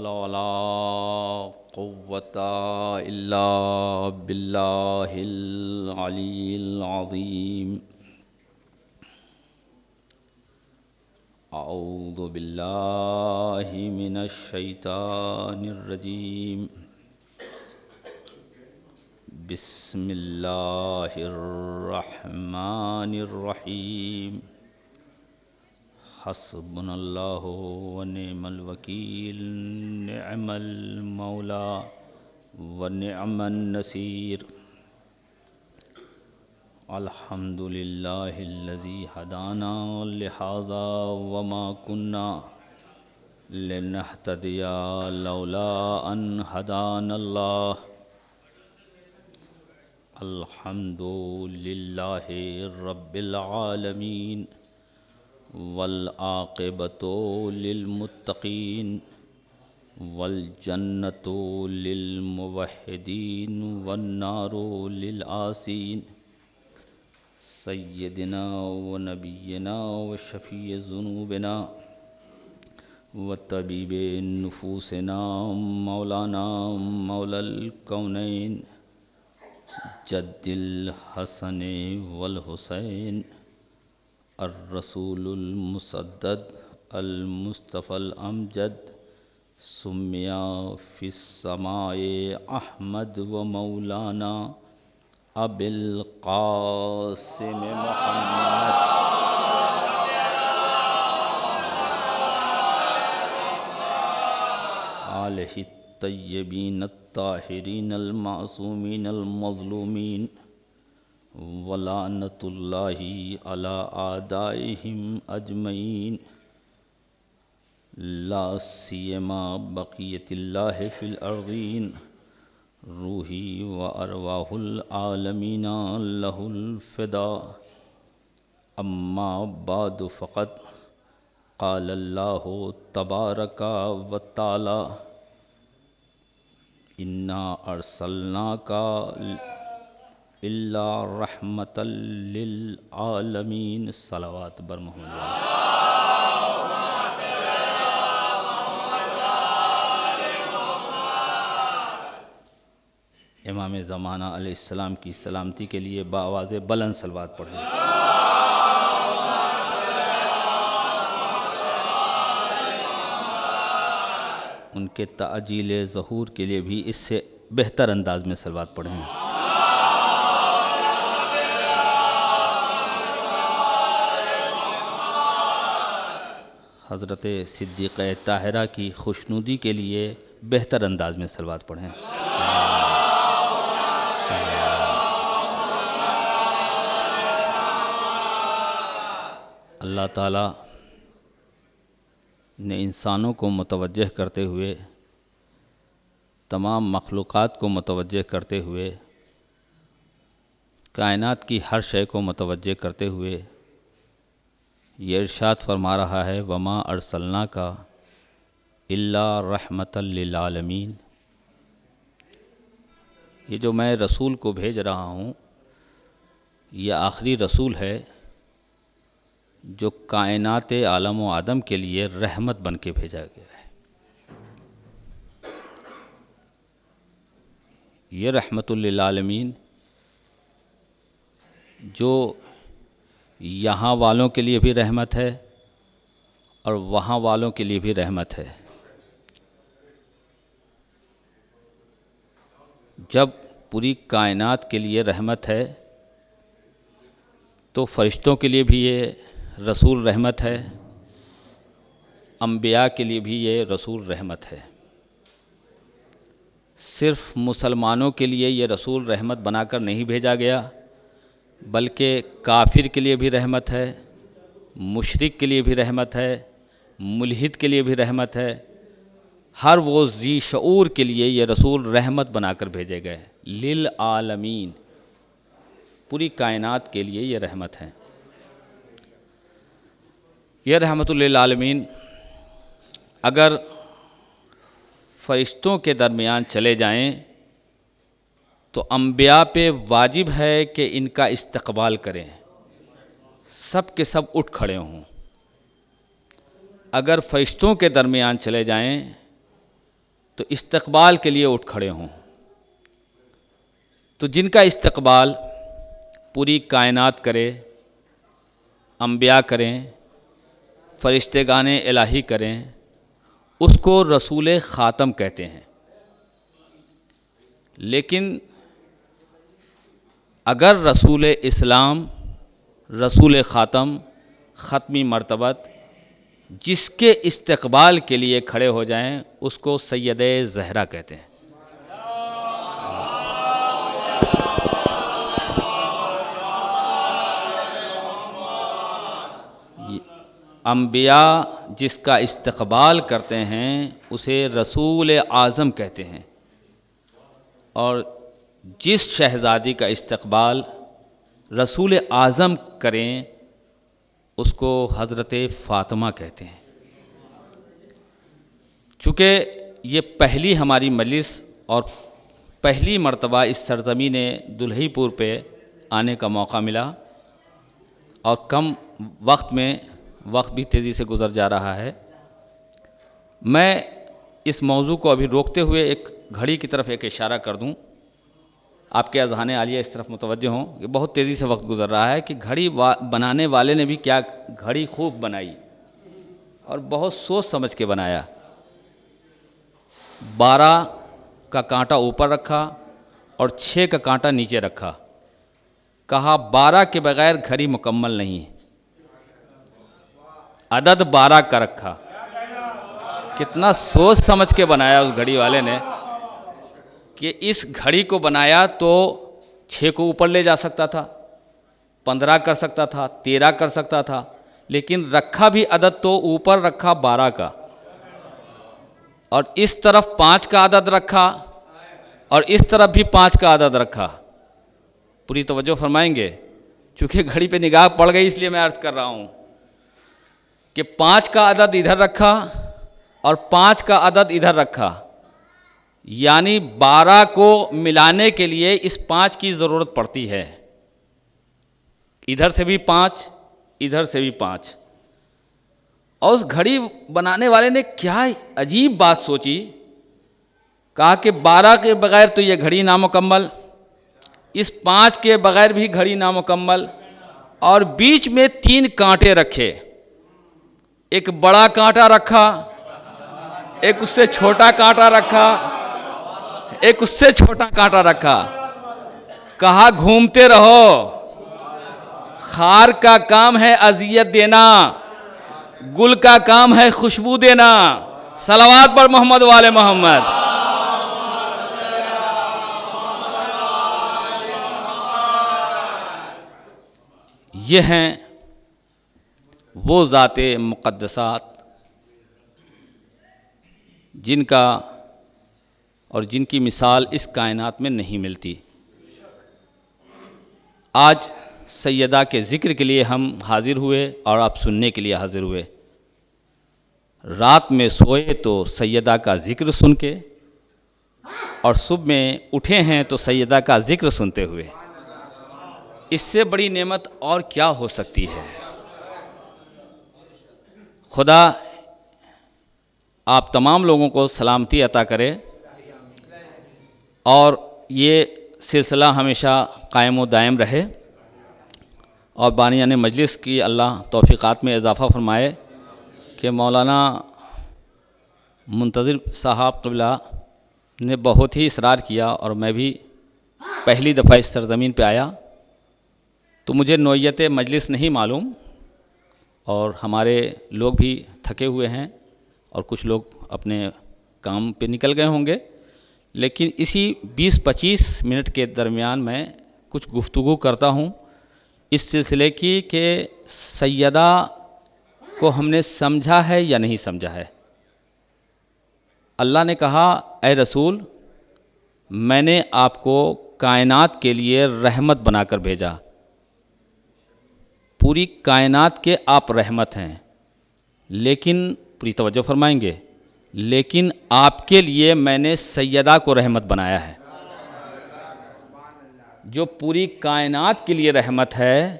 حول ولا قوة إلا بالله العلي العظيم. أعوذ بالله من الشيطان الرجيم. بسم الله الرحمن الرحيم. حسبنا الله ونعم الوكيل، نعم المولى ونعم النصير. الحمد لله الذي هدانا لهذا وما كنا لنهتدي لولا أن هدانا الله. الحمد لله رب العالمين والعاقبة للمتقين والجنة للموحدين والنار للعاصين. سيدنا ونبينا وشفيع ذنوبنا وطبيب نفوسنا مولانا مولى الكونين جد الحسن والحسين الرسول المسدد المصطفى الأمجد سمي في السماء أحمد ومولانا أبي القاسم محمد آلہ الطیبین الطاہرین المعصومین المظلومین ولعنۃ اللہ علی اعدائہم اجمعین. لا سیما بقیت اللہ فی الارضین روحی و ارواح العالمین لہ الفداء. اما بعد فقط قال اللہ تبارک و تعالی انا ارسلناک الا رحمۃ للعالمین. صلوات بر محمد. امام زمانہ علیہ السلام کی سلامتی کے لیے بآواز بلند صلوات پڑھیں. ان کے تعجیل ظہور کے لیے بھی اس سے بہتر انداز میں صلوات پڑھیں. حضرت صدیقہ طاہرہ کی خوشنودی کے لیے بہتر انداز میں صلوات پڑھیں. اللہ تعالیٰ نے انسانوں کو متوجہ کرتے ہوئے، تمام مخلوقات کو متوجہ کرتے ہوئے، کائنات کی ہر شے کو متوجہ کرتے ہوئے یہ ارشاد فرما رہا ہے وما ارسلناک الا رحمۃ للعالمین. یہ جو میں رسول کو بھیج رہا ہوں یہ آخری رسول ہے جو کائنات عالم و آدم کے لیے رحمت بن کے بھیجا گیا ہے. یہ رحمت للعالمین جو یہاں والوں کے لیے بھی رحمت ہے اور وہاں والوں کے لیے بھی رحمت ہے. جب پوری کائنات کے لیے رحمت ہے تو فرشتوں کے لیے بھی یہ رسول رحمت ہے، انبیاء کے لیے بھی یہ رسول رحمت ہے. صرف مسلمانوں کے لیے یہ رسول رحمت بنا کر نہیں بھیجا گیا بلکہ کافر کے لیے بھی رحمت ہے، مشرک کے لیے بھی رحمت ہے، ملحد کے لیے بھی رحمت ہے. ہر وہ ذی شعور کے لیے یہ رسول رحمت بنا کر بھیجے گئے. للعالمین، پوری کائنات کے لیے یہ رحمت ہے. یہ رحمت للعالمین اگر فرشتوں کے درمیان چلے جائیں تو انبیاء پہ واجب ہے کہ ان کا استقبال کریں، سب کے سب اٹھ کھڑے ہوں. اگر فرشتوں کے درمیان چلے جائیں تو استقبال کے لیے اٹھ کھڑے ہوں۔ تو جن کا استقبال پوری کائنات کرے، انبیاء کریں، فرشتگان الہی کریں، اس کو رسول خاتم کہتے ہیں۔ لیکن اگر رسول اسلام، رسول خاتم، ختمی مرتبت جس کے استقبال کے لیے کھڑے ہو جائیں، اس کو سید زہرا کہتے ہیں۔ انبیاء جس کا استقبال کرتے ہیں اسے رسول اعظم کہتے ہیں، اور جس شہزادی کا استقبال رسول اعظم کریں اس کو حضرت فاطمہ کہتے ہیں۔ چونکہ یہ پہلی ہماری مجلس اور پہلی مرتبہ اس سرزمین دلہی پور پہ آنے کا موقع ملا، اور کم وقت میں، وقت بھی تیزی سے گزر جا رہا ہے، میں اس موضوع کو ابھی روکتے ہوئے ایک گھڑی کی طرف ایک اشارہ کر دوں، آپ کے اذہان عالیہ اس طرف متوجہ ہوں کہ بہت تیزی سے وقت گزر رہا ہے کہ گھڑی بنانے والے نے بھی کیا گھڑی خوب بنائی اور بہت سوچ سمجھ کے بنایا۔ 12 کا کانٹا اوپر رکھا اور 6 کا کانٹا نیچے رکھا، کہا 12 کے بغیر گھڑی مکمل نہیں ہے، عدد 12 کا رکھا۔ کتنا سوچ سمجھ کے بنایا اس گھڑی والے نے کہ اس گھڑی کو بنایا تو 6 کو اوپر لے جا سکتا تھا، 15 کر سکتا تھا، 13 کر سکتا تھا، لیکن رکھا بھی عدد تو اوپر رکھا 12 کا، اور اس طرف 5 کا عدد رکھا اور اس طرف بھی 5 کا عدد رکھا۔ پوری توجہ فرمائیں گے، چونکہ گھڑی پہ نگاہ پڑ گئی اس لیے میں عرض کر رہا ہوں کہ 5 کا عدد ادھر رکھا اور 5 کا عدد ادھر رکھا، یعنی 12 کو ملانے کے لیے اس 5 کی ضرورت پڑتی ہے، ادھر سے بھی 5، ادھر سے بھی 5۔ اور اس گھڑی بنانے والے نے کیا عجیب بات سوچی، کہا کہ 12 کے بغیر تو یہ گھڑی نامکمل، اس 5 کے بغیر بھی گھڑی نامکمل، اور بیچ میں 3 کانٹے رکھے، ایک بڑا کانٹا رکھا، ایک اس سے چھوٹا کانٹا رکھا، ایک اس سے چھوٹا کانٹا رکھا، کہا گھومتے رہو، خار کا کام ہے اذیت دینا، گل کا کام ہے خوشبو دینا۔ صلوات پر محمد وآل محمد۔ یہ ہیں وہ ذات مقدسات جن کا اور جن کی مثال اس کائنات میں نہیں ملتی۔ آج سیدہ کے ذکر کے لیے ہم حاضر ہوئے اور آپ سننے کے لیے حاضر ہوئے۔ رات میں سوئے تو سیدہ کا ذکر سن کے، اور صبح میں اٹھے ہیں تو سیدہ کا ذکر سنتے ہوئے۔ اس سے بڑی نعمت اور کیا ہو سکتی ہے؟ خدا آپ تمام لوگوں کو سلامتی عطا کرے اور یہ سلسلہ ہمیشہ قائم و دائم رہے، اور بانیان مجلس کی اللہ توفیقات میں اضافہ فرمائے کہ مولانا منتظر صاحب قبلہ نے بہت ہی اصرار کیا، اور میں بھی پہلی دفعہ اس سرزمین پہ آیا تو مجھے نوعیت مجلس نہیں معلوم، اور ہمارے لوگ بھی تھکے ہوئے ہیں اور کچھ لوگ اپنے کام پہ نکل گئے ہوں گے، لیکن اسی 20-25 منٹ کے درمیان میں کچھ گفتگو کرتا ہوں اس سلسلے کی کہ سیدہ کو ہم نے سمجھا ہے یا نہیں سمجھا ہے۔ اللہ نے کہا اے رسول، میں نے آپ کو کائنات کے لیے رحمت بنا کر بھیجا، پوری کائنات کے آپ رحمت ہیں، لیکن پوری توجہ فرمائیں گے، لیکن آپ کے لیے میں نے سیدہ کو رحمت بنایا ہے۔ جو پوری کائنات کے لیے رحمت ہے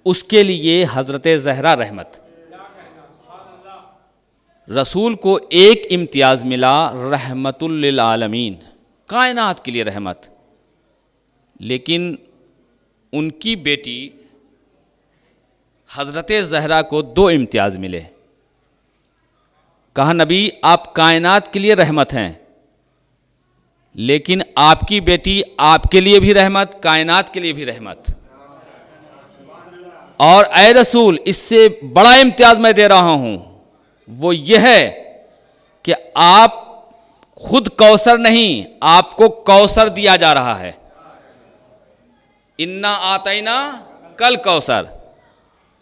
اس کے لیے حضرت زہرا رحمت۔ رسول کو ایک امتیاز ملا، رحمت للعالمین، کائنات کے لیے رحمت، لیکن ان کی بیٹی حضرت زہرا کو 2 امتیاز ملے۔ کہا نبی آپ کائنات کے لیے رحمت ہیں، لیکن آپ کی بیٹی آپ کے لیے بھی رحمت، کائنات کے لیے بھی رحمت، اور اے رسول اس سے بڑا امتیاز میں دے رہا ہوں، وہ یہ ہے کہ آپ خود کوثر نہیں، آپ کو کوثر دیا جا رہا ہے، انا آتینا کل کوثر،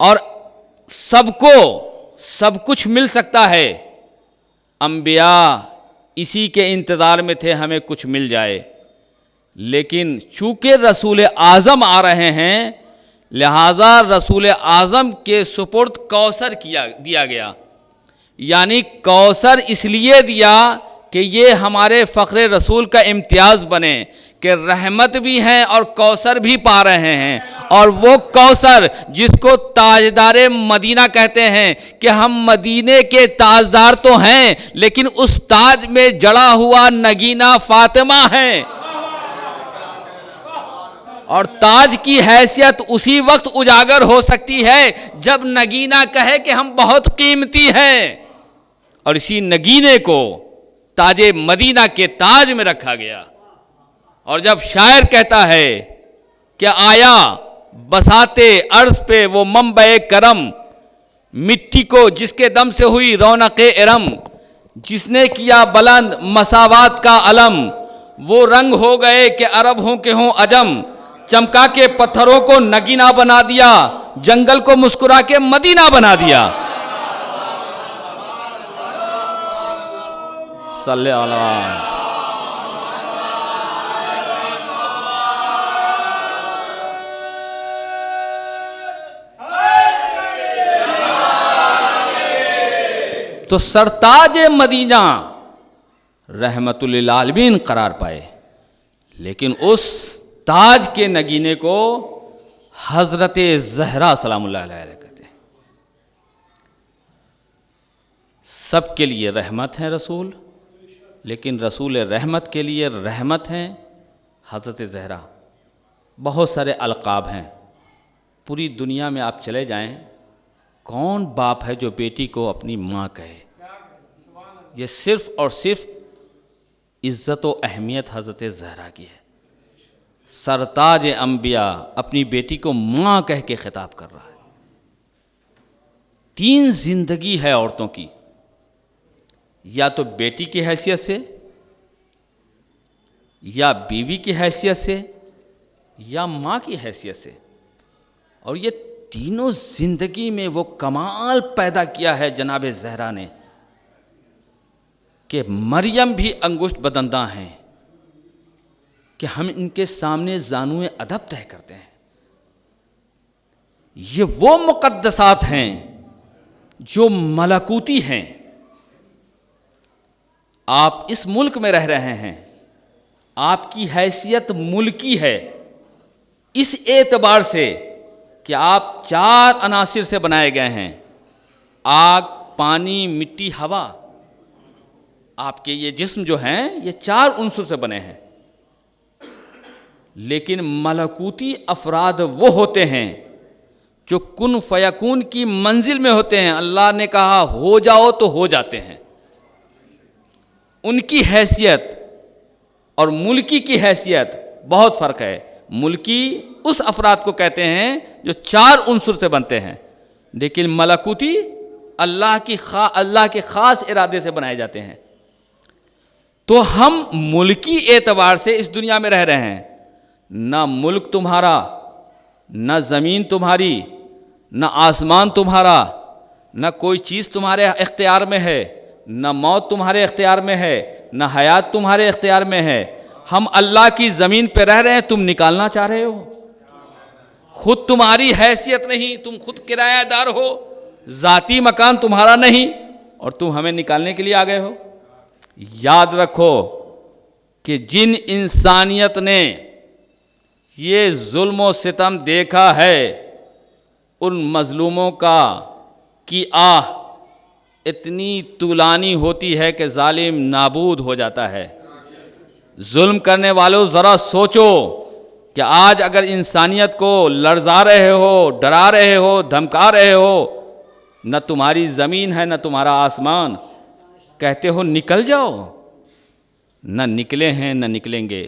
اور سب کو سب کچھ مل سکتا ہے، انبیاء اسی کے انتظار میں تھے ہمیں کچھ مل جائے، لیکن چونکہ رسول اعظم آ رہے ہیں لہذا رسول اعظم کے سپرد کوثر دیا گیا، یعنی کوثر اس لیے دیا کہ یہ ہمارے فخر رسول کا امتیاز بنے کہ رحمت بھی ہیں اور کوثر بھی پا رہے ہیں، اور وہ کوثر جس کو تاجدار مدینہ کہتے ہیں کہ ہم مدینے کے تاجدار تو ہیں لیکن اس تاج میں جڑا ہوا نگینہ فاطمہ ہے، اور تاج کی حیثیت اسی وقت اجاگر ہو سکتی ہے جب نگینہ کہے کہ ہم بہت قیمتی ہیں، اور اسی نگینے کو تاج مدینہ کے تاج میں رکھا گیا۔ اور جب شاعر کہتا ہے کہ آیا بساتے عرض پہ وہ منبع کرم، مٹی کو جس کے دم سے ہوئی رونق ارم، جس نے کیا بلند مساوات کا علم، وہ رنگ ہو گئے کہ عرب ہوں کہ ہوں عجم، چمکا کے پتھروں کو نگینہ بنا دیا، جنگل کو مسکرا کے مدینہ بنا دیا۔ صلی اللہ تو سرتاج مدینہ رحمت للعالمین قرار پائے، لیکن اس تاج کے نگینے کو حضرت زہرا سلام اللہ علیہ کہتے ہیں۔ سب کے لیے رحمت ہیں رسول، لیکن رسول رحمت کے لیے رحمت ہیں حضرت زہرا۔ بہت سارے القاب ہیں، پوری دنیا میں آپ چلے جائیں، کون باپ ہے جو بیٹی کو اپنی ماں کہے؟ یہ صرف اور صرف عزت و اہمیت حضرت زہرا کی ہے۔ سرتاج انبیاء اپنی بیٹی کو ماں کہہ کے خطاب کر رہا ہے۔ 3 زندگی ہے عورتوں کی، یا تو بیٹی کی حیثیت سے، یا بیوی کی حیثیت سے، یا ماں کی حیثیت سے، اور یہ تینوں زندگی میں وہ کمال پیدا کیا ہے جناب زہرا نے کہ مریم بھی انگشت بدنداں ہیں کہ ہم ان کے سامنے زانوئے ادب طے کرتے ہیں۔ یہ وہ مقدسات ہیں جو ملکوتی ہیں۔ آپ اس ملک میں رہ رہے ہیں، آپ کی حیثیت ملکی ہے اس اعتبار سے کہ آپ 4 عناصر سے بنائے گئے ہیں، آگ، پانی، مٹی، ہوا۔ آپ کے یہ جسم جو ہیں یہ 4 عنصر سے بنے ہیں، لیکن ملکوتی افراد وہ ہوتے ہیں جو کن فیکون کی منزل میں ہوتے ہیں۔ اللہ نے کہا ہو جاؤ تو ہو جاتے ہیں۔ ان کی حیثیت اور ملکی کی حیثیت بہت فرق ہے۔ ملکی اس افراد کو کہتے ہیں جو 4 عنصر سے بنتے ہیں، لیکن ملکوتی اللہ کے خاص ارادے سے بنائے جاتے ہیں۔ تو ہم ملکی اعتبار سے اس دنیا میں رہ رہے ہیں، نہ ملک تمہارا، نہ زمین تمہاری، نہ آسمان تمہارا، نہ کوئی چیز تمہارے اختیار میں ہے، نہ موت تمہارے اختیار میں ہے، نہ حیات تمہارے اختیار میں ہے۔ ہم اللہ کی زمین پہ رہ رہے ہیں، تم نکالنا چاہ رہے ہو۔ خود تمہاری حیثیت نہیں، تم خود کرایہ دار ہو، ذاتی مکان تمہارا نہیں، اور تم ہمیں نکالنے کے لیے آ گئے ہو۔ یاد رکھو کہ جن انسانیت نے یہ ظلم و ستم دیکھا ہے، ان مظلوموں کی آہ اتنی طولانی ہوتی ہے کہ ظالم نابود ہو جاتا ہے۔ ظلم کرنے والوں ذرا سوچو کہ آج اگر انسانیت کو لرزا رہے ہو، ڈرا رہے ہو، دھمکا رہے ہو، نہ تمہاری زمین ہے نہ تمہارا آسمان، کہتے ہو نکل جاؤ، نہ نکلے ہیں نہ نکلیں گے۔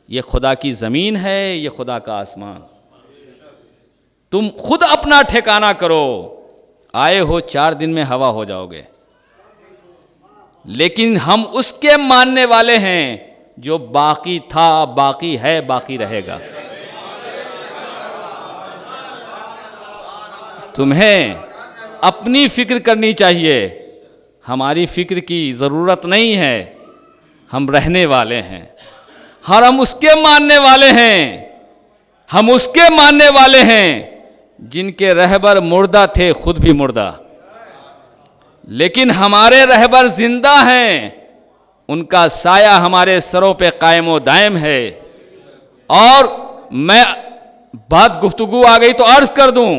یہ خدا کی زمین ہے، یہ خدا کا آسمان۔ تم خود اپنا ٹھکانہ کرو، آئے ہو 4 دن میں ہوا ہو جاؤ گے۔ لیکن ہم اس کے ماننے والے ہیں جو باقی تھا، باقی ہے، باقی رہے گا۔ تمہیں اپنی فکر کرنی چاہیے، ہماری فکر کی ضرورت نہیں ہے، ہم رہنے والے ہیں، اور ہم اس کے ماننے والے ہیں، ہم اس کے ماننے والے ہیں جن کے رہبر مردہ تھے، خود بھی مردہ، لیکن ہمارے رہبر زندہ ہیں، ان کا سایہ ہمارے سروں پہ قائم و دائم ہے۔ اور میں بات گفتگو آ گئی تو عرض کر دوں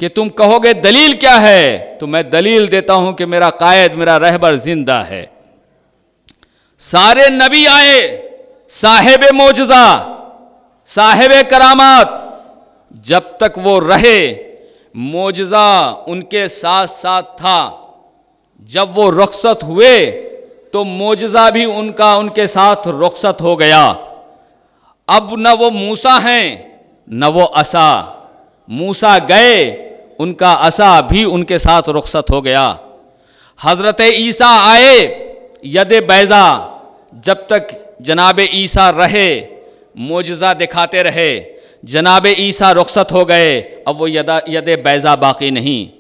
کہ تم کہو گے دلیل کیا ہے، تو میں دلیل دیتا ہوں کہ میرا قائد، میرا رہبر زندہ ہے۔ سارے نبی آئے، صاحب معجزہ، صاحب کرامات، جب تک وہ رہے معجزہ ان کے ساتھ ساتھ تھا۔ جب وہ رخصت ہوئے تو معجزہ بھی ان کے ساتھ رخصت ہو گیا۔ اب نہ وہ موسیٰ ہیں نہ وہ عصا، موسیٰ گئے، ان کا عصا بھی ان کے ساتھ رخصت ہو گیا۔ حضرت عیسیٰ آئے، ید بیضا، جب تک جناب عیسیٰ رہے معجزہ دکھاتے رہے، جناب عیسیٰ رخصت ہو گئے، اب وہ ید بیضا باقی نہیں۔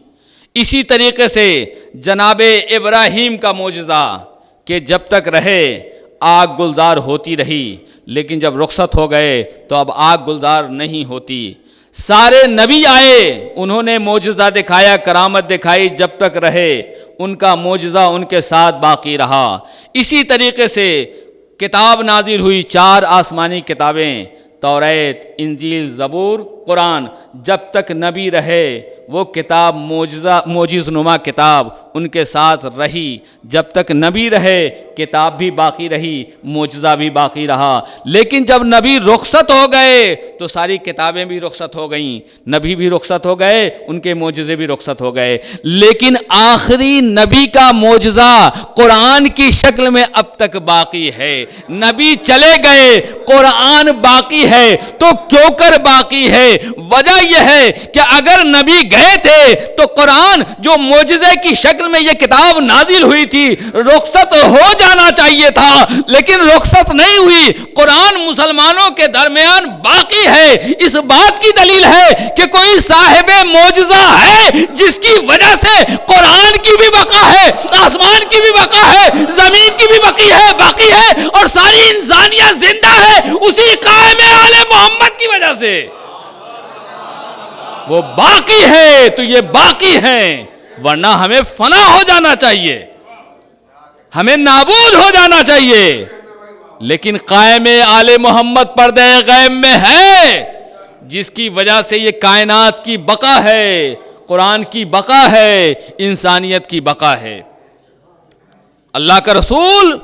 اسی طریقے سے جناب ابراہیم کا معجزہ کہ جب تک رہے آگ گلزار ہوتی رہی، لیکن جب رخصت ہو گئے تو اب آگ گلزار نہیں ہوتی۔ سارے نبی آئے، انہوں نے معجزہ دکھایا، کرامت دکھائی، جب تک رہے ان کا معجزہ ان کے ساتھ باقی رہا۔ اسی طریقے سے کتاب نازل ہوئی، 4 آسمانی کتابیں، توریت، انجیل، زبور، قرآن، جب تک نبی رہے وہ کتاب معجز نما کتاب ان کے ساتھ رہی۔ جب تک نبی رہے کتاب بھی باقی رہی، معجزہ بھی باقی رہا۔ لیکن جب نبی رخصت ہو گئے تو ساری کتابیں بھی رخصت ہو گئیں، نبی بھی رخصت ہو گئے، ان کے معجزے بھی رخصت ہو گئے۔ لیکن آخری نبی کا معجزہ قرآن کی شکل میں اب تک باقی ہے۔ نبی چلے گئے، قرآن باقی ہے، تو کیوں کر باقی ہے؟ وجہ یہ ہے کہ اگر نبی گئے تھے تو قرآن جو معجزے کی شکل میں یہ کتاب نازل ہوئی تھی رخصت ہو جانا چاہیے تھا، لیکن رخصت نہیں ہوئی، قرآن مسلمانوں کے درمیان باقی ہے۔ اس بات کی دلیل ہے کہ کوئی صاحب معجزہ ہے جس کی وجہ سے قرآن کی بھی بقا ہے، آسمان کی بھی بقا ہے، زمین کی بھی باقی ہے، اور ساری انسانیت زندہ ہے اسی قائم آل محمد کی وجہ سے۔ وہ باقی ہے تو یہ باقی ہیں، ورنہ ہمیں فنا ہو جانا چاہیے، ہمیں نابود ہو جانا چاہیے۔ لیکن قائم آل محمد پردہ غیب میں ہے، جس کی وجہ سے یہ کائنات کی بقا ہے، قرآن کی بقا ہے، انسانیت کی بقا ہے۔ اللہ کا رسول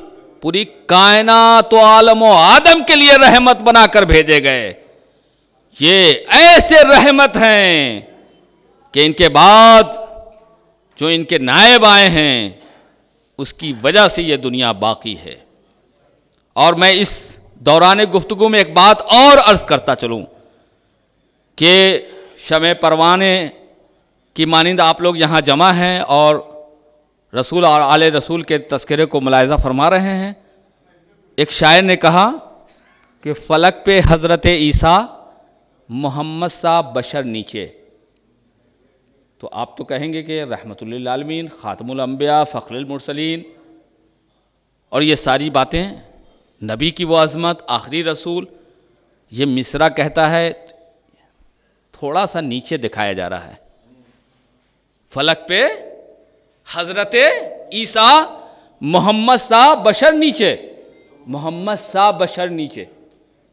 پوری کائنات و عالم و آدم کے لیے رحمت بنا کر بھیجے گئے۔ یہ ایسے رحمت ہیں کہ ان کے بعد جو ان کے نائب آئے ہیں اس کی وجہ سے یہ دنیا باقی ہے۔ اور میں اس دوران گفتگو میں ایک بات اور عرض کرتا چلوں کہ شمع پروانے کی مانند آپ لوگ یہاں جمع ہیں اور رسول اور آل رسول کے تذکرے کو ملاحظہ فرما رہے ہیں۔ ایک شاعر نے کہا کہ فلک پہ حضرت عیسیٰ، محمد صاحب بشر نیچے۔ تو آپ تو کہیں گے کہ رحمت للعالمین، خاتم الانبیاء، فخر المرسلین، اور یہ ساری باتیں، نبی کی وہ عظمت، آخری رسول، یہ مصرع کہتا ہے تھوڑا سا نیچے دکھایا جا رہا ہے۔ فلک پہ حضرت عیسیٰ، محمد صاحب بشر نیچے، محمد صاحب بشر نیچے۔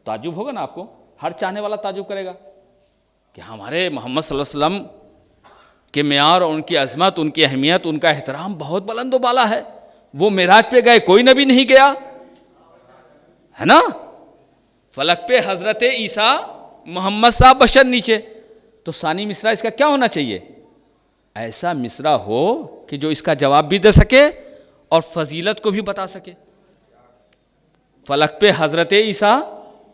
تعجب ہوگا نا آپ کو، ہر چاہنے والا تعجب کرے گا کہ ہمارے محمد صلی اللہ علیہ وسلم کہ معیار اور ان کی عظمت، ان کی اہمیت، ان کا احترام بہت بلند و بالا ہے. وہ معراج پہ گئے، کوئی نبی نہیں گیا ہے نا. فلک پہ حضرت عیسیٰ محمد صاحب بشر نیچے. تو ثانی مصرع اس کا کیا ہونا چاہیے؟ ایسا مصرع ہو کہ جو اس کا جواب بھی دے سکے اور فضیلت کو بھی بتا سکے. فلک پہ حضرت عیسیٰ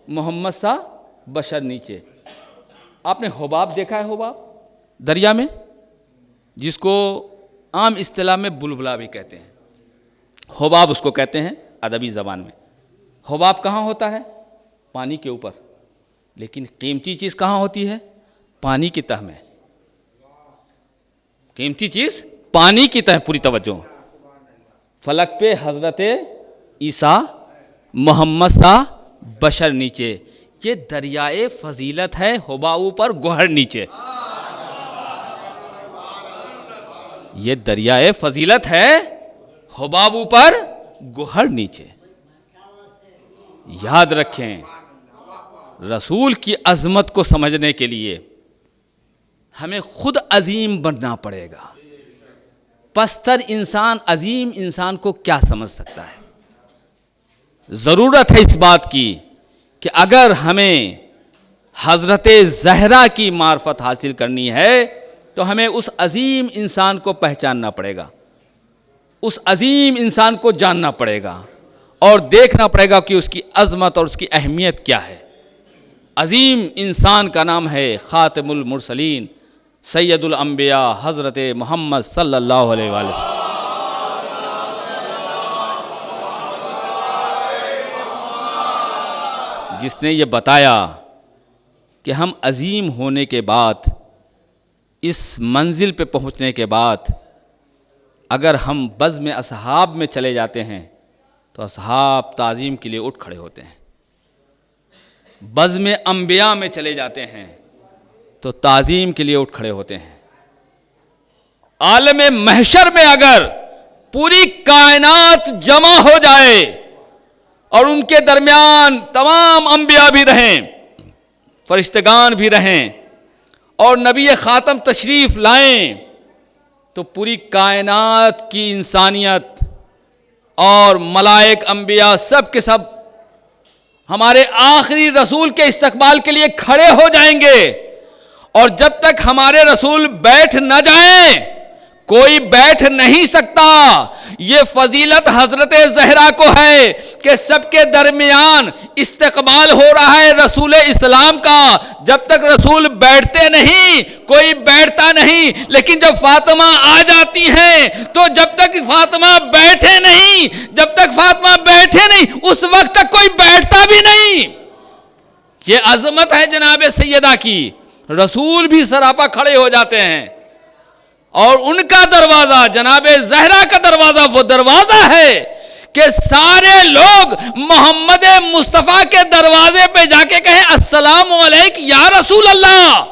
محمد صاحب بشر نیچے. آپ نے حباب دیکھا ہے؟ حباب دریا میں، جس کو عام اصطلاح میں بلبلا بھی کہتے ہیں. حباب اس کو کہتے ہیں ادبی زبان میں. حباب کہاں ہوتا ہے؟ پانی کے اوپر. لیکن قیمتی چیز کہاں ہوتی ہے؟ پانی کی تہ میں. قیمتی چیز پانی کی تہ. پوری توجہ. فلک پہ حضرت عیسیٰ محمد صاحب بشر نیچے. یہ دریائے فضیلت ہے. حباب اوپر گوہر نیچے. یہ دریائے فضیلت ہے. حباب اوپر گوہر نیچے. یاد رکھیں، رسول کی عظمت کو سمجھنے کے لیے ہمیں خود عظیم بننا پڑے گا. پستر انسان عظیم انسان کو کیا سمجھ سکتا ہے؟ ضرورت ہے اس بات کی کہ اگر ہمیں حضرت زہرا کی معرفت حاصل کرنی ہے تو ہمیں اس عظیم انسان کو پہچاننا پڑے گا، اس عظیم انسان کو جاننا پڑے گا اور دیکھنا پڑے گا کہ اس کی عظمت اور اس کی اہمیت کیا ہے. عظیم انسان کا نام ہے خاتم المرسلین سید الانبیاء حضرت محمد صلی اللہ علیہ وآلہ. جس نے یہ بتایا کہ ہم عظیم ہونے کے بعد، اس منزل پہ پہنچنے کے بعد اگر ہم بزم اصحاب میں چلے جاتے ہیں تو اصحاب تعظیم کے لیے اٹھ کھڑے ہوتے ہیں. بزم انبیاء میں چلے جاتے ہیں تو تعظیم کے لیے اٹھ کھڑے ہوتے ہیں. عالم محشر میں اگر پوری کائنات جمع ہو جائے اور ان کے درمیان تمام انبیاء بھی رہیں، فرشتگان بھی رہیں اور نبی خاتم تشریف لائیں، تو پوری کائنات کی انسانیت اور ملائک انبیاء سب کے سب ہمارے آخری رسول کے استقبال کے لیے کھڑے ہو جائیں گے. اور جب تک ہمارے رسول بیٹھ نہ جائیں کوئی بیٹھ نہیں سکتا. یہ فضیلت حضرت زہرا کو ہے کہ سب کے درمیان استقبال ہو رہا ہے رسول اسلام کا. جب تک رسول بیٹھتے نہیں کوئی بیٹھتا نہیں، لیکن جب فاطمہ آ جاتی ہیں تو جب تک فاطمہ بیٹھے نہیں، جب تک فاطمہ بیٹھے نہیں اس وقت تک کوئی بیٹھتا بھی نہیں. یہ عظمت ہے جناب سیدہ کی. رسول بھی سراپا کھڑے ہو جاتے ہیں اور ان کا دروازہ، جناب زہرا کا دروازہ، وہ دروازہ ہے کہ سارے لوگ محمد مصطفیٰ کے دروازے پہ جا کے کہیں السلام علیکم یا رسول اللہ.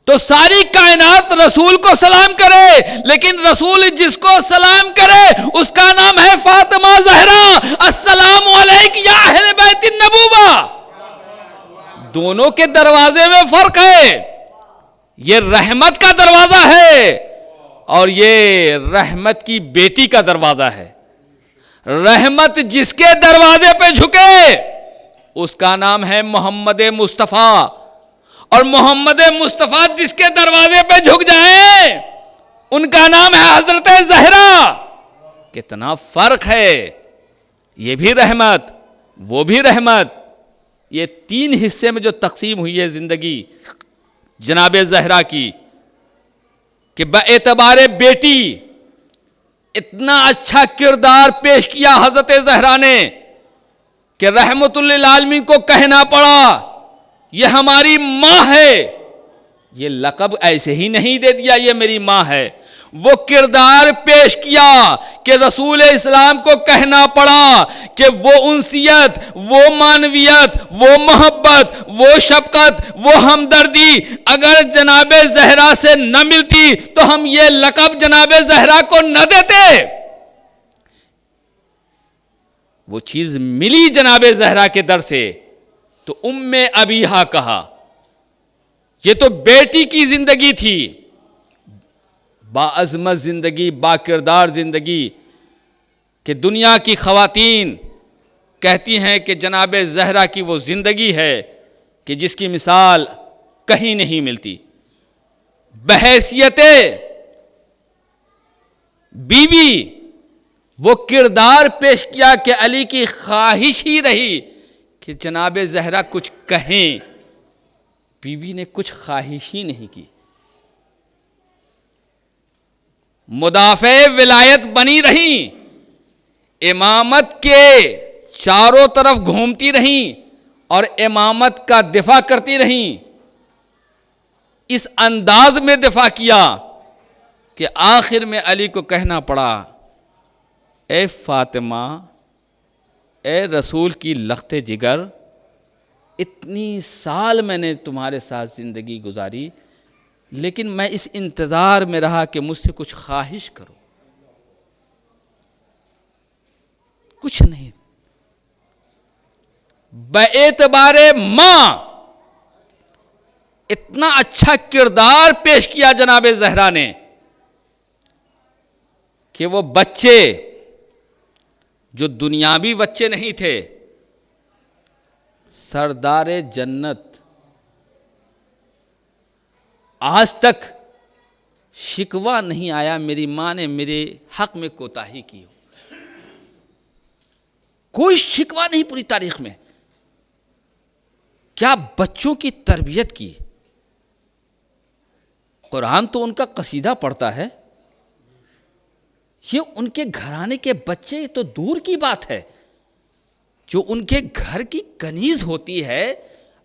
تو ساری کائنات رسول کو سلام کرے، لیکن رسول جس کو سلام کرے اس کا نام ہے فاطمہ زہرا. السلام علیکم یا اہل بیت النبوہ. دونوں کے دروازے میں فرق ہے. یہ رحمت کا دروازہ ہے اور یہ رحمت کی بیٹی کا دروازہ ہے. رحمت جس کے دروازے پہ جھکے اس کا نام ہے محمد مصطفیٰ، اور محمد مصطفیٰ جس کے دروازے پہ جھک جائیں ان کا نام ہے حضرت زہرا. کتنا فرق ہے. یہ بھی رحمت وہ بھی رحمت. یہ تین حصے میں جو تقسیم ہوئی ہے زندگی جناب زہرا کی کہ باعتبار بیٹی اتنا اچھا کردار پیش کیا حضرت زہرا نے کہ رحمت للعالمین کو کہنا پڑا یہ ہماری ماں ہے. یہ لقب ایسے ہی نہیں دے دیا یہ میری ماں ہے. وہ کردار پیش کیا کہ رسول اسلام کو کہنا پڑا کہ وہ انسیت، وہ معنویت، وہ محبت، وہ شفقت، وہ ہمدردی اگر جناب زہرا سے نہ ملتی تو ہم یہ لقب جناب زہرا کو نہ دیتے. وہ چیز ملی جناب زہرا کے در سے تو ام ابیہا کہا. یہ تو بیٹی کی زندگی تھی. باعظمت زندگی، با کردار زندگی، کہ دنیا کی خواتین کہتی ہیں کہ جناب زہرا کی وہ زندگی ہے کہ جس کی مثال کہیں نہیں ملتی۔ بحیثیت بیوی وہ کردار پیش کیا کہ علی کی خواہش ہی رہی کہ جناب زہرا کچھ کہیں، بیوی نے کچھ خواہش ہی نہیں کی، مدافع ولایت بنی رہیں، امامت کے چاروں طرف گھومتی رہیں اور امامت کا دفاع کرتی رہیں۔ اس انداز میں دفاع کیا کہ آخر میں علی کو کہنا پڑا، اے فاطمہ، اے رسول کی لخت جگر، اتنی سال میں نے تمہارے ساتھ زندگی گزاری، لیکن میں اس انتظار میں رہا کہ مجھ سے کچھ خواہش کرو، کچھ نہیں۔ باعتبار ماں اتنا اچھا کردار پیش کیا جناب زہرا نے کہ وہ بچے جو دنیاوی بچے نہیں تھے، سردار جنت، آج تک شکوہ نہیں آیا میری ماں نے میرے حق میں کوتاہی کی ہو، کوئی شکوہ نہیں پوری تاریخ میں۔ کیا بچوں کی تربیت کی، قرآن تو ان کا قصیدہ پڑھتا ہے، یہ ان کے گھرانے کے بچے تو دور کی بات ہے، جو ان کے گھر کی کنیز ہوتی ہے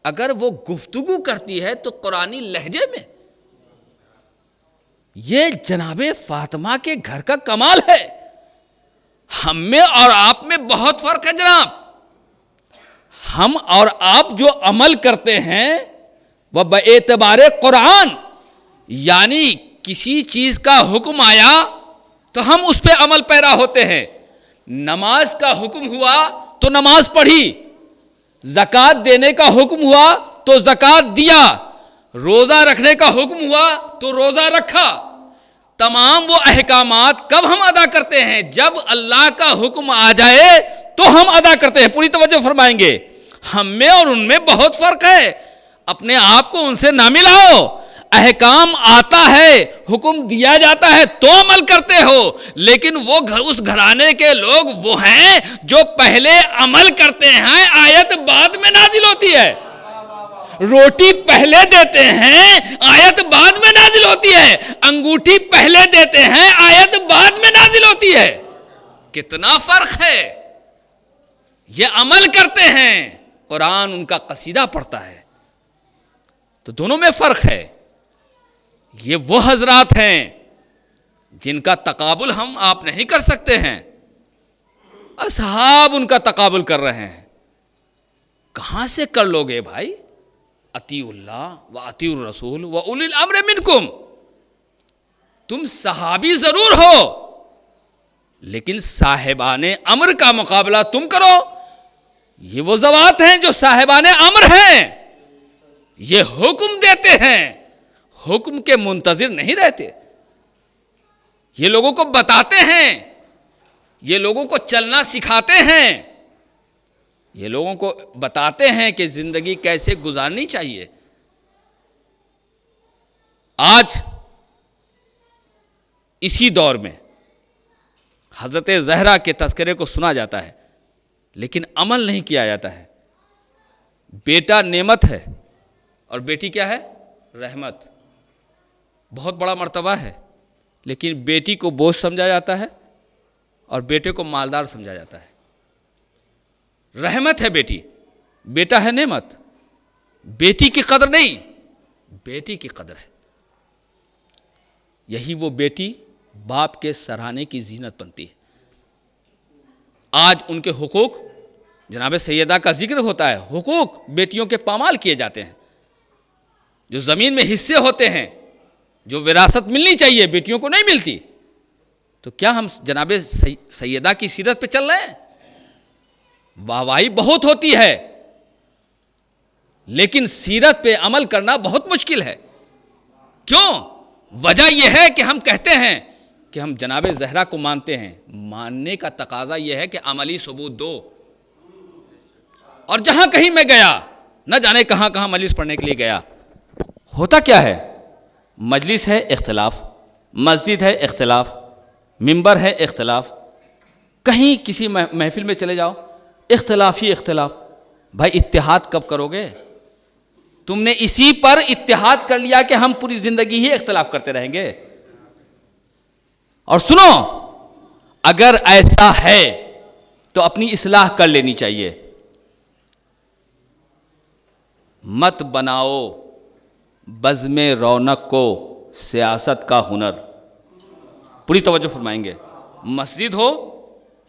اگر وہ گفتگو کرتی ہے تو قرآنی لہجے میں، یہ جناب فاطمہ کے گھر کا کمال ہے۔ ہم میں اور آپ میں بہت فرق ہے جناب، ہم اور آپ جو عمل کرتے ہیں وہ باعتبار قرآن، یعنی کسی چیز کا حکم آیا تو ہم اس پہ عمل پیرا ہوتے ہیں۔ نماز کا حکم ہوا تو نماز پڑھی، زکوٰۃ دینے کا حکم ہوا تو زکوٰۃ دیا، روزہ رکھنے کا حکم ہوا تو روزہ رکھا۔ تمام وہ احکامات کب ہم ادا کرتے ہیں؟ جب اللہ کا حکم آ جائے تو ہم ادا کرتے ہیں۔ پوری توجہ فرمائیں گے، ہم میں اور ان میں بہت فرق ہے، اپنے آپ کو ان سے نہ ملاؤ۔ احکام آتا ہے، حکم دیا جاتا ہے تو عمل کرتے ہو، لیکن وہ اس گھرانے کے لوگ وہ ہیں جو پہلے عمل کرتے ہیں، آیت بعد میں نازل ہوتی ہے۔ روٹی پہلے دیتے ہیں، آیت بعد میں نازل ہوتی ہے۔ انگوٹھی پہلے دیتے ہیں، آیت بعد میں نازل ہوتی ہے۔ کتنا فرق ہے! یہ عمل کرتے ہیں، قرآن ان کا قصیدہ پڑھتا ہے، تو دونوں میں فرق ہے۔ یہ وہ حضرات ہیں جن کا تقابل ہم آپ نہیں کر سکتے ہیں، اصحاب ان کا تقابل کر رہے ہیں، کہاں سے کر لوگے بھائی؟ اطیعوا اللہ و اطیعوا الرسول و اولی الامر منکم، تم صحابی ضرور ہو لیکن صاحبان امر کا مقابلہ تم کرو۔ یہ وہ ذوات ہیں جو صاحبان امر ہیں، یہ حکم دیتے ہیں، حکم کے منتظر نہیں رہتے، یہ لوگوں کو بتاتے ہیں، یہ لوگوں کو چلنا سکھاتے ہیں، یہ لوگوں کو بتاتے ہیں کہ زندگی کیسے گزارنی چاہیے۔ آج اسی دور میں حضرت زہرا کے تذکرے کو سنا جاتا ہے لیکن عمل نہیں کیا جاتا ہے۔ بیٹا نعمت ہے اور بیٹی کیا ہے؟ رحمت، بہت بڑا مرتبہ ہے، لیکن بیٹی کو بوجھ سمجھا جاتا ہے اور بیٹے کو مالدار سمجھا جاتا ہے۔ رحمت ہے بیٹی، بیٹا ہے نعمت، بیٹی کی قدر نہیں، بیٹی کی قدر ہے۔ یہی وہ بیٹی باپ کے سراہنے کی زینت بنتی ہے۔ آج ان کے حقوق، جناب سیدہ کا ذکر ہوتا ہے، حقوق بیٹیوں کے پامال کیے جاتے ہیں، جو زمین میں حصے ہوتے ہیں، جو وراثت ملنی چاہیے بیٹیوں کو نہیں ملتی۔ تو کیا ہم جناب سیدہ کی سیرت پہ چل رہے ہیں؟ واہواہی بہت ہوتی ہے لیکن سیرت پہ عمل کرنا بہت مشکل ہے۔ کیوں؟ وجہ یہ ہے کہ ہم کہتے ہیں کہ ہم جناب زہرا کو مانتے ہیں، ماننے کا تقاضا یہ ہے کہ عملی ثبوت دو. اور جہاں کہیں میں گیا، نہ جانے کہاں کہاں مجلس پڑھنے کے لیے گیا، ہوتا کیا ہے؟ مجلس ہے اختلاف، مسجد ہے اختلاف، ممبر ہے اختلاف، کہیں کسی محفل میں چلے جاؤ اختلاف ہی اختلاف. بھائی اتحاد کب کرو گے؟ تم نے اسی پر اتحاد کر لیا کہ ہم پوری زندگی ہی اختلاف کرتے رہیں گے. اور سنو، اگر ایسا ہے تو اپنی اصلاح کر لینی چاہیے. مت بناؤ بزم رونق کو سیاست کا ہنر. پوری توجہ فرمائیں گے. مسجد ہو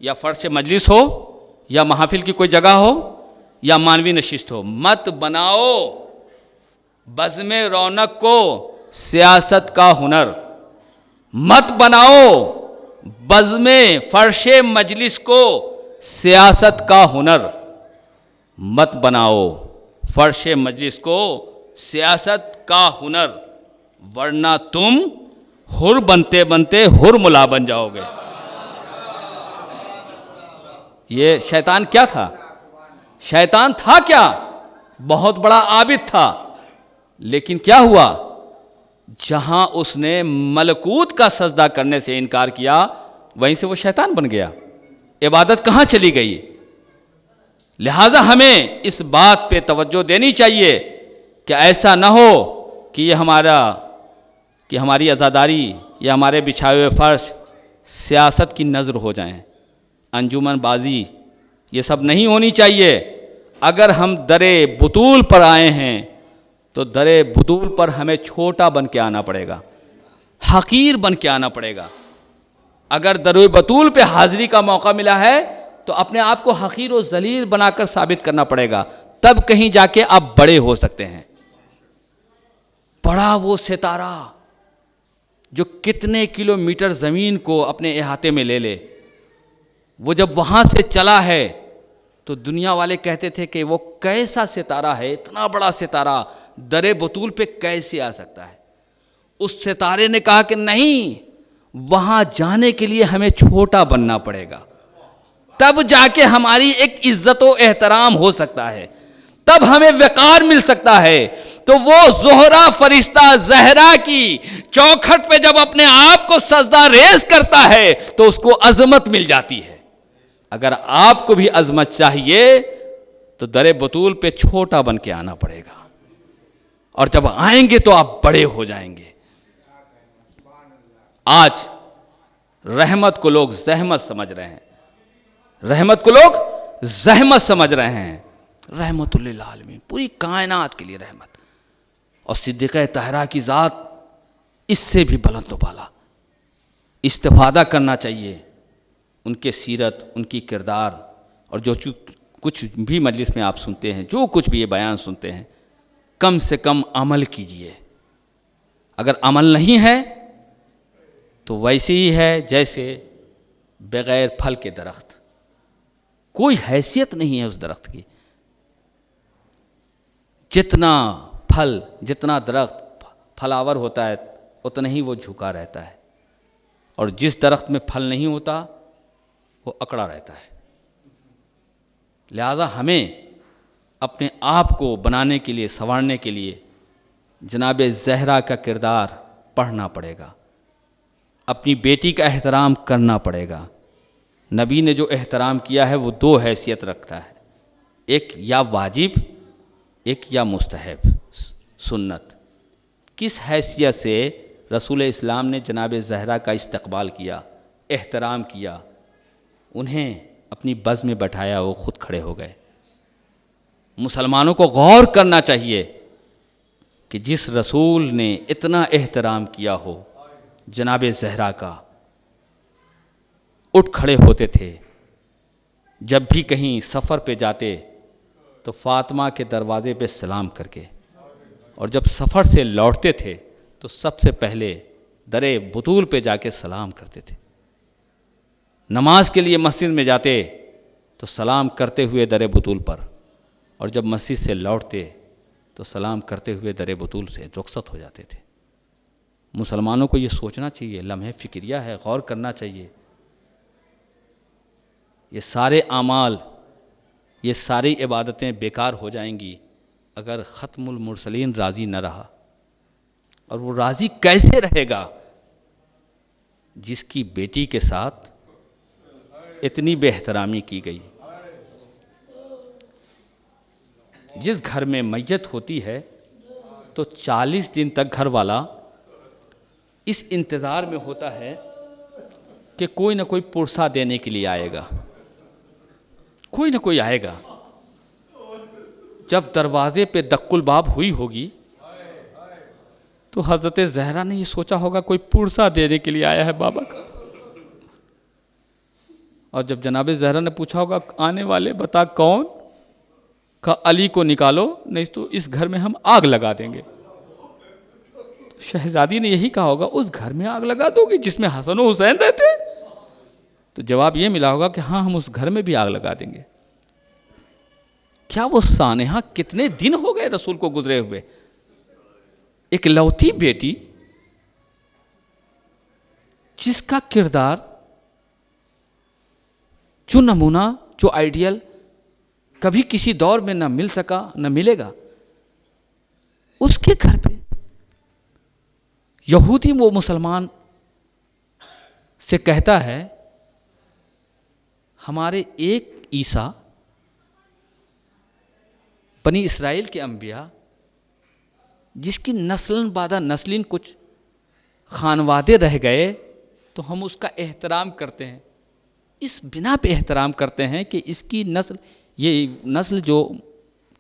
یا فرش مجلس ہو یا محافل کی کوئی جگہ ہو یا مانوی نشست ہو، مت بناؤ بزم رونق کو سیاست کا ہنر. مت بناؤ بزم فرش مجلس کو سیاست کا ہنر. مت بناؤ فرش مجلس کو سیاست کا ہنر، ورنہ تم حر بنتے بنتے حر ملا بن جاؤ گے. یہ شیطان کیا تھا؟ شیطان تھا کیا؟ بہت بڑا عابد تھا، لیکن کیا ہوا؟ جہاں اس نے ملکوت کا سجدہ کرنے سے انکار کیا، وہیں سے وہ شیطان بن گیا. عبادت کہاں چلی گئی؟ لہٰذا ہمیں اس بات پہ توجہ دینی چاہیے کہ ایسا نہ ہو کہ یہ ہماری عزاداری یا ہمارے بچھائے ہوئے فرش سیاست کی نظر ہو جائیں، انجمن بازی، یہ سب نہیں ہونی چاہیے. اگر ہم در بطول پر آئے ہیں تو در بطول پر ہمیں چھوٹا بن کے آنا پڑے گا، حقیر بن کے آنا پڑے گا. اگر در بطول پہ حاضری کا موقع ملا ہے تو اپنے آپ کو حقیر و ذلیل بنا کر ثابت کرنا پڑے گا، تب کہیں جا کے آپ بڑے ہو سکتے ہیں. بڑا وہ ستارہ جو کتنے کلومیٹر زمین کو اپنے احاطے میں لے لے، وہ جب وہاں سے چلا ہے تو دنیا والے کہتے تھے کہ وہ کیسا ستارہ ہے، اتنا بڑا ستارہ در بطول پہ کیسے آ سکتا ہے. اس ستارے نے کہا کہ نہیں، وہاں جانے کے لیے ہمیں چھوٹا بننا پڑے گا، تب جا کے ہماری ایک عزت و احترام ہو سکتا ہے، تب ہمیں وقار مل سکتا ہے. تو وہ زہرا فرشتہ زہرا کی چوکھٹ پہ جب اپنے آپ کو سجدہ ریز کرتا ہے تو اس کو عظمت مل جاتی ہے. اگر آپ کو بھی عظمت چاہیے تو در بطول پہ چھوٹا بن کے آنا پڑے گا، اور جب آئیں گے تو آپ بڑے ہو جائیں گے. آج رحمت کو لوگ زحمت سمجھ رہے ہیں، رحمت کو لوگ زحمت سمجھ رہے ہیں. رحمت للعالمین، پوری کائنات کے لیے رحمت. اور صدیقہ طاہرہ کی ذات اس سے بھی بلند و بالا. استفادہ کرنا چاہیے ان کے سیرت، ان کی کردار، اور جو کچھ بھی مجلس میں آپ سنتے ہیں، جو کچھ بھی یہ بیان سنتے ہیں، کم سے کم عمل کیجئے. اگر عمل نہیں ہے تو ویسے ہی ہے جیسے بغیر پھل کے درخت، کوئی حیثیت نہیں ہے اس درخت کی. جتنا پھل، جتنا درخت پھلاور ہوتا ہے اتنا ہی وہ جھکا رہتا ہے، اور جس درخت میں پھل نہیں ہوتا وہ اکڑا رہتا ہے. لہذا ہمیں اپنے آپ کو بنانے کے لیے، سنوارنے کے لیے جناب زہرا کا کردار پڑھنا پڑے گا، اپنی بیٹی کا احترام کرنا پڑے گا. نبی نے جو احترام کیا ہے وہ دو حیثیت رکھتا ہے، ایک یا واجب، ایک یا مستحب، سنت. کس حیثیت سے رسول اسلام نے جناب زہرا کا استقبال کیا، احترام کیا؟ انہیں اپنی بزم میں بٹھایا، وہ خود کھڑے ہو گئے. مسلمانوں کو غور کرنا چاہیے کہ جس رسول نے اتنا احترام کیا ہو جناب زہرا کا، اٹھ کھڑے ہوتے تھے. جب بھی کہیں سفر پہ جاتے تو فاطمہ کے دروازے پہ سلام کر کے، اور جب سفر سے لوٹتے تھے تو سب سے پہلے در بطول پہ جا کے سلام کرتے تھے. نماز کے لیے مسجد میں جاتے تو سلام کرتے ہوئے در بطول پر، اور جب مسجد سے لوٹتے تو سلام کرتے ہوئے در بطول سے رخصت ہو جاتے تھے. مسلمانوں کو یہ سوچنا چاہیے، لمحہ فکریہ ہے، غور کرنا چاہیے. یہ سارے اعمال، یہ ساری عبادتیں بیکار ہو جائیں گی اگر ختم المرسلین راضی نہ رہا. اور وہ راضی کیسے رہے گا؟ جس کی بیٹی کے ساتھ اتنی بے احترامی کی گئی. جس گھر میں میت ہوتی ہے تو 40 دن تک گھر والا اس انتظار میں ہوتا ہے کہ کوئی نہ کوئی پرسہ دینے کے لیے آئے گا، کوئی نہ کوئی آئے گا. جب دروازے پہ دق الباب ہوئی ہوگی تو حضرت زہرا نے یہ سوچا ہوگا کوئی پرسہ دینے کے لیے آیا ہے بابا کا. اور جب جناب زہرا نے پوچھا ہوگا آنے والے بتا کون، کہا علی کو نکالو نہیں تو اس گھر میں ہم آگ لگا دیں گے. شہزادی نے یہی کہا ہوگا اس گھر میں آگ لگا دو گی جس میں حسن و حسین رہتے؟ تو جواب یہ ملا ہوگا کہ ہاں ہم اس گھر میں بھی آگ لگا دیں گے. کیا وہ سانحہ کتنے دن ہو گئے رسول کو گزرے ہوئے؟ ایک لوتی بیٹی جس کا کردار، جو نمونہ، جو آئیڈیل کبھی کسی دور میں نہ مل سکا نہ ملے گا، اس کے گھر پہ یہودی وہ مسلمان سے کہتا ہے ہمارے ایک عیسیٰ بنی اسرائیل کے انبیاء جس کی نسل بعد نسلین کچھ خانوادے رہ گئے تو ہم اس کا احترام کرتے ہیں. اس بنا پہ احترام کرتے ہیں کہ اس کی نسل، یہ نسل جو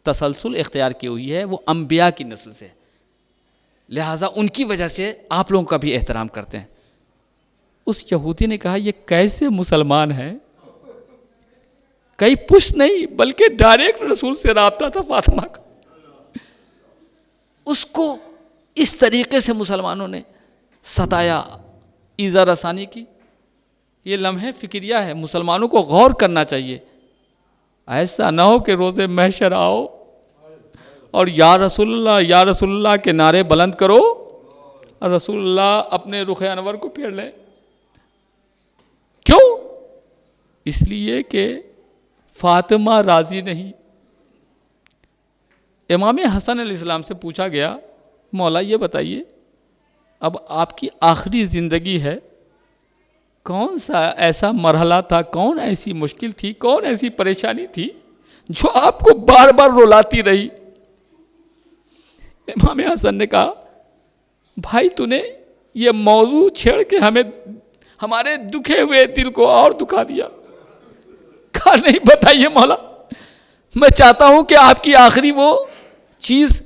تسلسل اختیار کی ہوئی ہے وہ انبیاء کی نسل سے، لہٰذا ان کی وجہ سے آپ لوگوں کا بھی احترام کرتے ہیں. اس یہودی نے کہا یہ کیسے مسلمان ہیں؟ کئی پش نہیں بلکہ ڈائریکٹ رسول سے رابطہ تھا فاطمہ کا. اس کو اس طریقے سے مسلمانوں نے ستایا، ایذا رسانی کی. یہ لمحے فکریہ ہے، مسلمانوں کو غور کرنا چاہیے. ایسا نہ ہو کہ روز محشر آؤ اور یا رسول اللہ کے نعرے بلند کرو اور رسول اللہ اپنے رخ انور کو پھیر لیں. کیوں؟ اس لیے کہ فاطمہ راضی نہیں. امام حسن علیہ السلام سے پوچھا گیا مولا یہ بتائیے اب آپ کی آخری زندگی ہے، کون سا ایسا مرحلہ تھا، کون ایسی مشکل تھی، کون ایسی پریشانی تھی جو آپ کو بار بار رلاتی رہی؟ امام حسن نے کہا بھائی تو نے یہ موضوع چھیڑ کے ہمارے دکھے ہوئے دل کو اور دکھا دیا. کہا نہیں بتائیے مولا، میں چاہتا ہوں کہ آپ کی آخری وہ چیز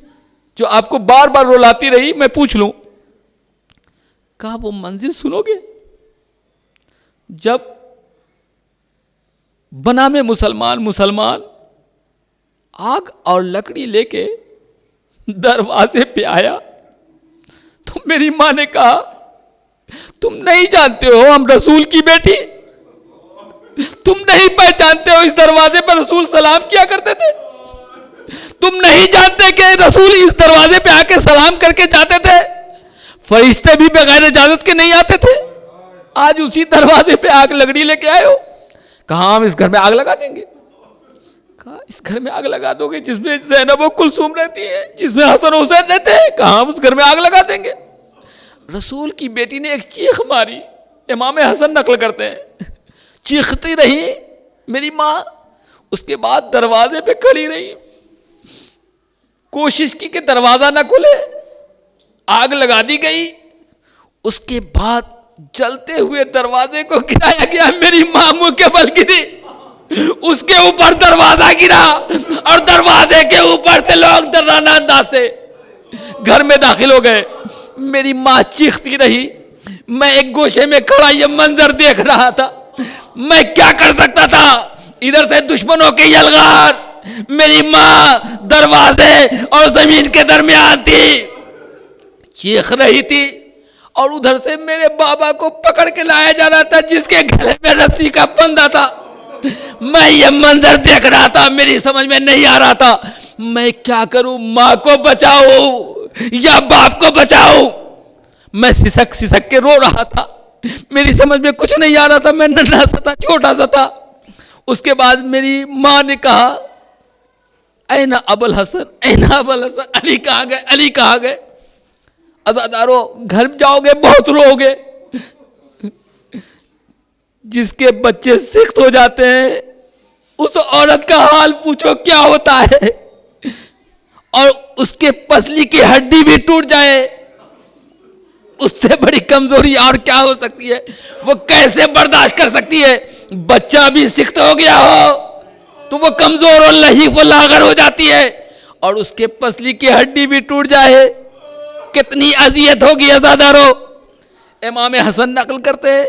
جو آپ کو بار بار رلاتی رہی میں پوچھ لوں. کہا وہ منزل سنو گے جب بنام مسلمان آگ اور لکڑی لے کے دروازے پہ آیا تو میری ماں نے کہا تم نہیں جانتے ہو ہم رسول کی بیٹی، تم نہیں پہچانتے ہو اس دروازے پر رسول سلام کیا کرتے تھے، تم نہیں جانتے کہ رسول اس دروازے پہ آ کے سلام کر کے جاتے تھے، فرشتے بھی بغیر اجازت کے نہیں آتے تھے. آج اسی دروازے پہ آگ لکڑی لے کے آئے ہو. کہا ہم اس گھر میں آگ لگا دیں گے. کہا اس گھر میں آگ لگا دو گے جس میں زینب و کلثوم رہتی ہے، جس میں حسن و حسین رہتے ہیں؟ کہا ہم اس گھر میں آگ لگا دیں گے. رسول کی بیٹی نے ایک چیخ ماری، امام حسن نقل کرتے ہیں، چیختی رہی میری ماں. اس کے بعد دروازے پہ کھڑی رہی، کوشش کی کہ دروازہ نہ کھلے، آگ لگا دی گئی. اس کے بعد جلتے ہوئے دروازے کو گرایا گیا، میری ماں منہ کے بل گری، اس کے اوپر دروازہ گرا اور دروازے کے اوپر سے لوگ درانہ انداز سے گھر میں داخل ہو گئے. میری ماں چیختی رہی، میں ایک گوشے میں کھڑا یہ منظر دیکھ رہا تھا، میں کیا کر سکتا تھا؟ ادھر سے دشمنوں کے یلغار، میری ماں دروازے اور زمین کے درمیان تھی، چیخ رہی تھی، اور ادھر سے میرے بابا کو پکڑ کے لایا جا رہا تھا جس کے گلے میں رسی کا پندہ تھا. میں یہ منظر دیکھ رہا تھا، میری سمجھ میں نہیں آ رہا تھا میں کیا کروں، ماں کو بچاؤ یا باپ کو بچاؤ. میں سسک سسک کے رو رہا تھا، میری سمجھ میں کچھ نہیں آ رہا تھا، میں ننھا سا تھا، چھوٹا سا تھا۔ اس کے بعد میری ماں نے کہا این ابو الحسن، این ابو الحسن، علی کہاں گئے، علی کہاں گئے؟ عزادارو گھر جاؤ گے بہت رو گے۔ جس کے بچے سخت ہو جاتے ہیں اس عورت کا حال پوچھو کیا ہوتا ہے، اور اس کے پسلی کی ہڈی بھی ٹوٹ جائے، اس سے بڑی کمزوری اور کیا ہو سکتی ہے؟ وہ کیسے برداشت کر سکتی ہے؟ بچہ بھی سخت ہو گیا ہو تو وہ کمزور اور لحیف و لاغر ہو جاتی ہے، اور اس کے پسلی کی ہڈی بھی ٹوٹ جائے، کتنی اذیت ہوگی عزادارو۔ امام حسن نقل کرتے ہیں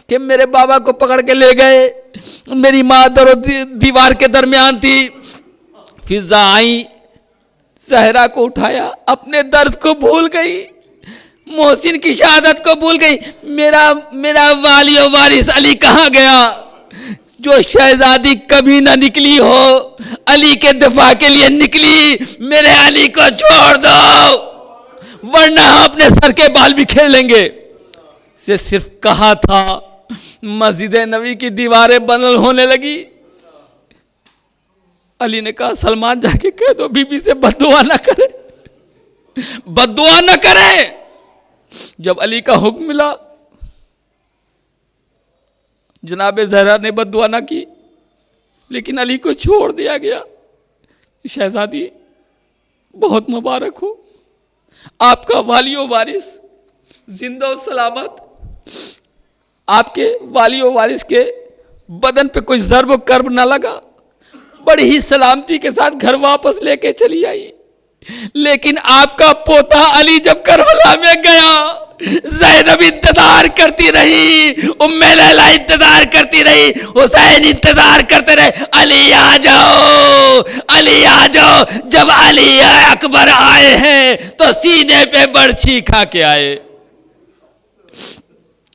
کہ میرے بابا کو پکڑ کے لے گئے، میری ماں دیوار کے درمیان تھی، فضا آئی، زہرا کو اٹھایا، اپنے درد کو بھول گئی، محسن کی شہادت کو بھول گئی، میرا والی و وارث علی کہاں گیا؟ جو شہزادی کبھی نہ نکلی ہو، علی کے دفاع کے لیے نکلی، میرے علی کو چھوڑ دو ورنہ اپنے سر کے بال بھی کھیل لیں گے۔ سے صرف کہا تھا، مسجد نبی کی دیواریں بنل ہونے لگی۔ علی نے کہا سلمان جا کے کہہ دو بی بی سے بد دعا نہ کرے، بد دعا نہ کرے۔ جب علی کا حکم ملا، جناب زہرا نے بد دعا نہ کی، لیکن علی کو چھوڑ دیا گیا۔ شہزادی بہت مبارک ہو، آپ کا والی و وارث زندہ و سلامت، آپ کے والی و وارث کے بدن پہ کوئی ضرب و کرب نہ لگا، بڑی ہی سلامتی کے ساتھ گھر واپس لے کے چلی آئی۔ لیکن آپ کا پوتا علی جب کربلا میں گیا، زینب انتظار کرتی رہی، ام لیلا انتظار کرتی رہی، حسین انتظار کرتے رہے، علی آ جاؤ، علی آ جاؤ۔ جب علی اکبر آئے ہیں تو سینے پہ برچھی کھا کے آئے۔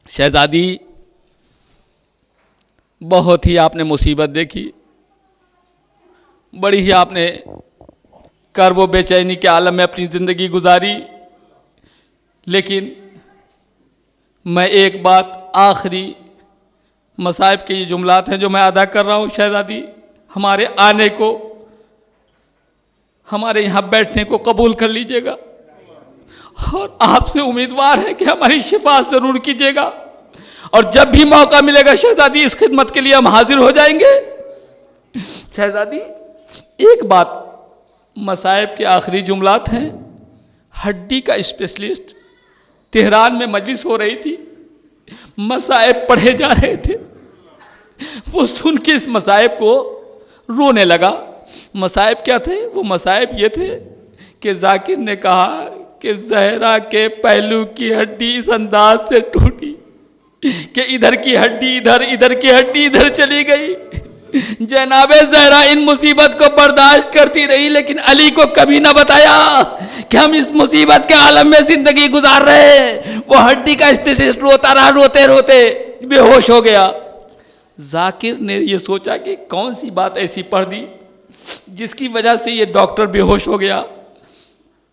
شہزادی بہت ہی آپ نے مصیبت دیکھی، بڑی ہی آپ نے کرب و بے چینی کے عالم میں اپنی زندگی گزاری، لیکن میں ایک بات آخری مصائب کے یہ جملات ہیں جو میں ادا کر رہا ہوں۔ شہزادی ہمارے آنے کو، ہمارے یہاں بیٹھنے کو قبول کر لیجئے گا، اور آپ سے امیدوار ہے کہ ہماری شفاعت ضرور کیجئے گا، اور جب بھی موقع ملے گا شہزادی اس خدمت کے لیے ہم حاضر ہو جائیں گے۔ شہزادی ایک بات، مصائب کے آخری جملات ہیں۔ ہڈی کا اسپیشلسٹ تہران میں مجلس ہو رہی تھی، مصائب پڑھے جا رہے تھے، وہ سن کے اس مصائب کو رونے لگا۔ مصائب کیا تھے؟ وہ مصائب یہ تھے کہ ذاکر نے کہا کہ زہرا کے پہلو کی ہڈی اس انداز سے ٹوٹی کہ ادھر کی ہڈی ادھر، ادھر کی ہڈی ادھر چلی گئی۔ جناب زہرا ان مصیبت کو برداشت کرتی رہی، لیکن علی کو کبھی نہ بتایا کہ ہم اس مصیبت کے عالم میں زندگی گزار رہے ہیں۔ وہ ہڈی کا اسپیشلسٹ روتا رہا، روتے روتے بے ہوش ہو گیا۔ ذاکر نے یہ سوچا کہ کون سی بات ایسی پڑھ دی جس کی وجہ سے یہ ڈاکٹر بے ہوش ہو گیا۔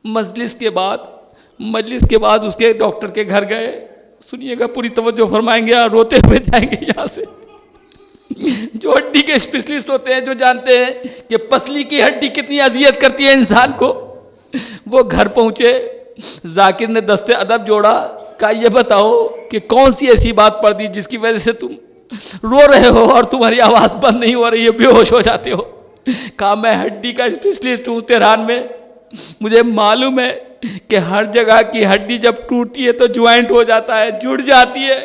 مجلس کے بعد اس کے ڈاکٹر کے گھر گئے۔ سنیے گا، پوری توجہ فرمائیں گے، روتے ہوئے جائیں گے یہاں سے۔ جو ہڈی کے اسپیشلسٹ ہوتے ہیں، جو جانتے ہیں کہ پسلی کی ہڈی کتنی اذیت کرتی ہے انسان کو، وہ گھر پہنچے۔ ذاکر نے دست ادب جوڑا، کہا یہ بتاؤ کہ کون سی ایسی بات پڑھ دی جس کی وجہ سے تم رو رہے ہو اور تمہاری آواز بند نہیں ہو رہی ہے، بے ہوش ہو جاتے ہو؟ کہا میں ہڈی کا اسپیشلسٹ ہوں تہران میں، مجھے معلوم ہے کہ ہر جگہ کی ہڈی جب ٹوٹتی ہے تو جوائنٹ ہو جاتا ہے، جڑ جاتی ہے،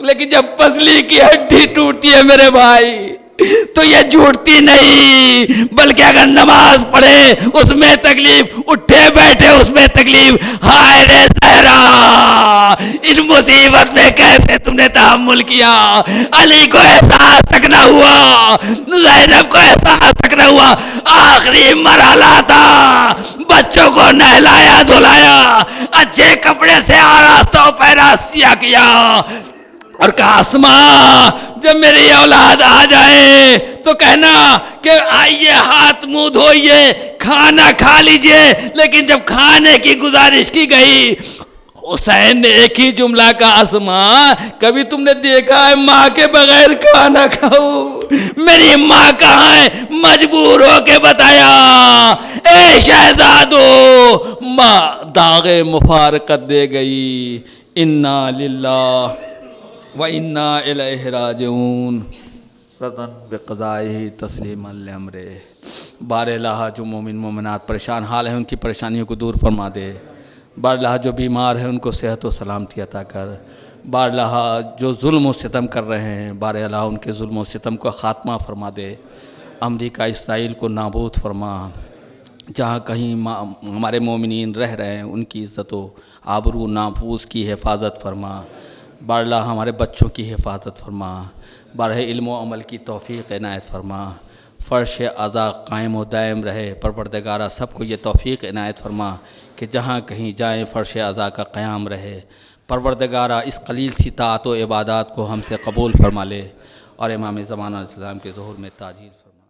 لیکن جب پسلی کی ہڈی ٹوٹتی ہے میرے بھائی تو یہ جھوٹتی نہیں، بلکہ اگر نماز پڑھے اس میں تکلیف، اٹھے بیٹھے اس میں تکلیف۔ ہائے رے زہرا، ان مصیبت میں کیسے تم نے تحمل کیا؟ علی کو احساس تک نہ ہوا، زینب کو احساس تک نہ ہوا۔ آخری مرحلہ تھا، بچوں کو نہلایا دھلایا، اچھے کپڑے سے آراستہ و پیراستہ کیا، اور کہا اسماء جب میری اولاد آ جائے تو کہنا کہ آئیے ہاتھ منہ دھوئیے، کھانا کھا لیجئے۔ لیکن جب کھانے کی گزارش کی گئی، حسین نے ایک ہی جملہ کا اسما، کبھی تم نے دیکھا ہے ماں کے بغیر کھانا کھاؤ؟ میری ماں کہاں ہے؟ مجبور ہو کے بتایا، اے شہزادو ماں داغ مفارقت دے گئی، انا للہ و انا الیہ راجعون، رضن بقضائہ تسلیما لامرہ۔ بار الہ جو مومن مومنات پریشان حال ہیں ان کی پریشانیوں کو دور فرما دے، بار الہ جو بیمار ہیں ان کو صحت و سلامتی عطا کر، بار الہ جو ظلم و ستم کر رہے ہیں بار الہ ان کے ظلم و ستم کو خاتمہ فرما دے، امریکہ اسرائیل کو نابود فرما، جہاں کہیں ہمارے مومنین رہ رہے ہیں ان کی عزت و آبرو ناموس کی حفاظت فرما، بار الہ ہمارے بچوں کی حفاظت فرما، بارہ علم و عمل کی توفیق عنایت فرما، فرش عزا قائم و دائم رہے، پروردگارہ سب کو یہ توفیق عنایت فرما کہ جہاں کہیں جائیں فرش عزا کا قیام رہے، پروردگارہ اس قلیل سی طاعت و عبادات کو ہم سے قبول فرما لے اور امام زمانہ علیہ السلام کے ظہور میں تاجیل فرما۔